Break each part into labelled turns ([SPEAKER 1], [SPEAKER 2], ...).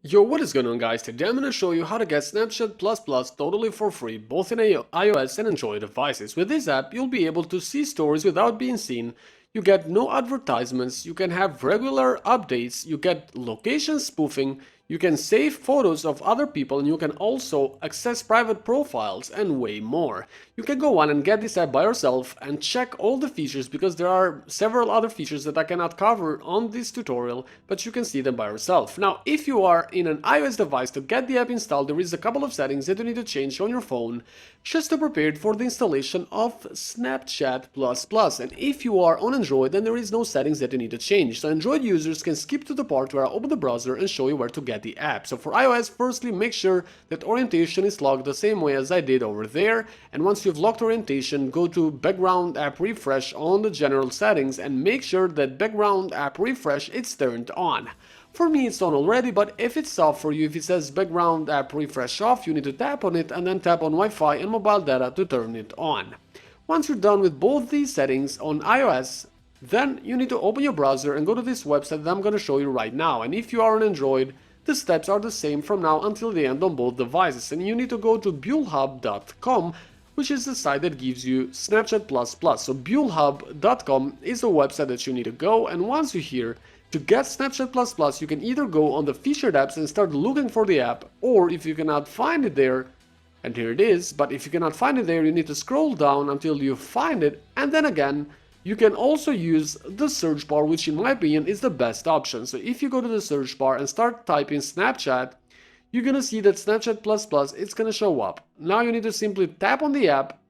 [SPEAKER 1] Yo, what is going on guys? Today I'm going to show you how to get Snapchat++ totally for free, both in iOS and Android devices. With this app, you'll be able to see stories without being seen, you get no advertisements, you can have regular updates, you get location spoofing, you can save photos of other people, and you can also access private profiles and way more. You can go on and get this app by yourself and check all the features because there are several other features that I cannot cover on this tutorial, but you can see them by yourself. Now, if you are in an iOS device, to get the app installed, there is a couple of settings that you need to change on your phone just to prepare it for the installation of Snapchat++. And if you are on Android, then there is no settings that you need to change. So Android users can skip to the part where I open the browser and show you where to get the app. So for iOS, firstly, make sure that orientation is locked the same way as I did over there. And once you've locked orientation, go to background app refresh on the general settings and make sure that background app refresh is turned on. For me it's on already, but if it's off for you, if it says background app refresh off, you need to tap on it and then tap on Wi-Fi and mobile data to turn it on. Once you're done with both these settings on iOS, then you need to open your browser and go to this website that I'm going to show you right now. And if you are on Android, the steps are the same from now until the end on both devices. And you need to go to buellhub.com, which is the site that gives you Snapchat++. So buellhub.com is the website that you need to go, and once you're here, to get Snapchat++, you can either go on the featured apps and start looking for the app, or if you cannot find it there, and here it is, but if you cannot find it there, you need to scroll down until you find it, and then again, you can also use the search bar, which in my opinion is the best option. So if you go to the search bar and start typing Snapchat, you're gonna see that Snapchat++ it's gonna show up. Now you need to simply tap on the app,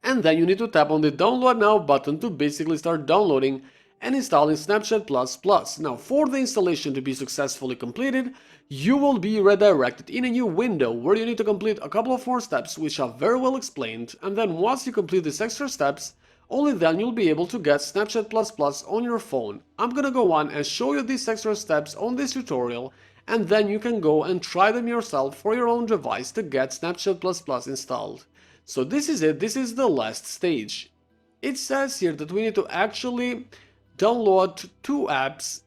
[SPEAKER 1] and then you need to tap on the download now button to basically start downloading and installing Snapchat++. Now, for the installation to be successfully completed, you will be redirected in a new window where you need to complete a couple of more steps which are very well explained, and then once you complete these extra steps, only then you'll be able to get Snapchat++ on your phone. I'm gonna go on and show you these extra steps on this tutorial, and then you can go and try them yourself for your own device to get Snapchat++ installed. So this is it, this is the last stage. It says here that we need to actually download two apps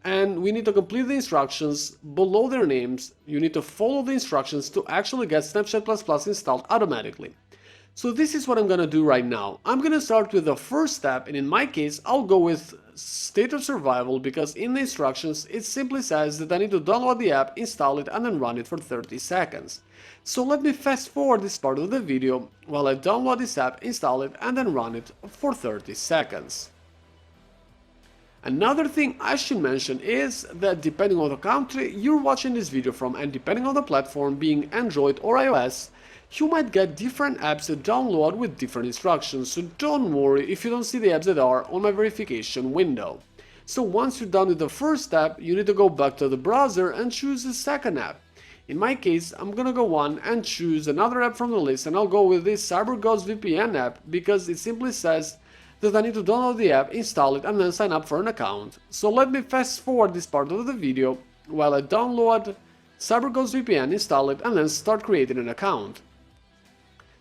[SPEAKER 1] and we need to complete the instructions below their names. You need to follow the instructions to actually get Snapchat++ installed automatically. So this is what I'm gonna do right now. I'm gonna start with the first step, and in my case I'll go with State of Survival because in the instructions it simply says that I need to download the app, install it, and then run it for 30 seconds. So let me fast forward this part of the video while I download this app, install it, and then run it for 30 seconds. Another thing I should mention is that depending on the country you're watching this video from and depending on the platform being Android or iOS, you might get different apps to download with different instructions, so don't worry if you don't see the apps that are on my verification window. So once you're done with the first step, you need to go back to the browser and choose the second app. In my case, I'm gonna go on and choose another app from the list, and I'll go with this CyberGhost VPN app because it simply says that I need to download the app, install it, and then sign up for an account. So let me fast forward this part of the video while I download CyberGhost VPN, install it, and then start creating an account.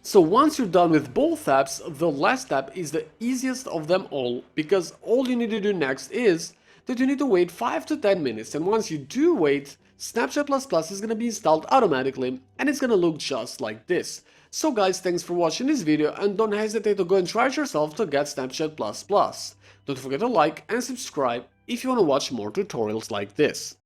[SPEAKER 1] So once you're done with both apps, the last step is the easiest of them all, because all you need to do next is that you need to wait 5 to 10 minutes, and once you do wait, Snapchat++ is going to be installed automatically, and it's going to look just like this. So guys, thanks for watching this video, and don't hesitate to go and try it yourself to get Snapchat++. Don't forget to like and subscribe if you want to watch more tutorials like this.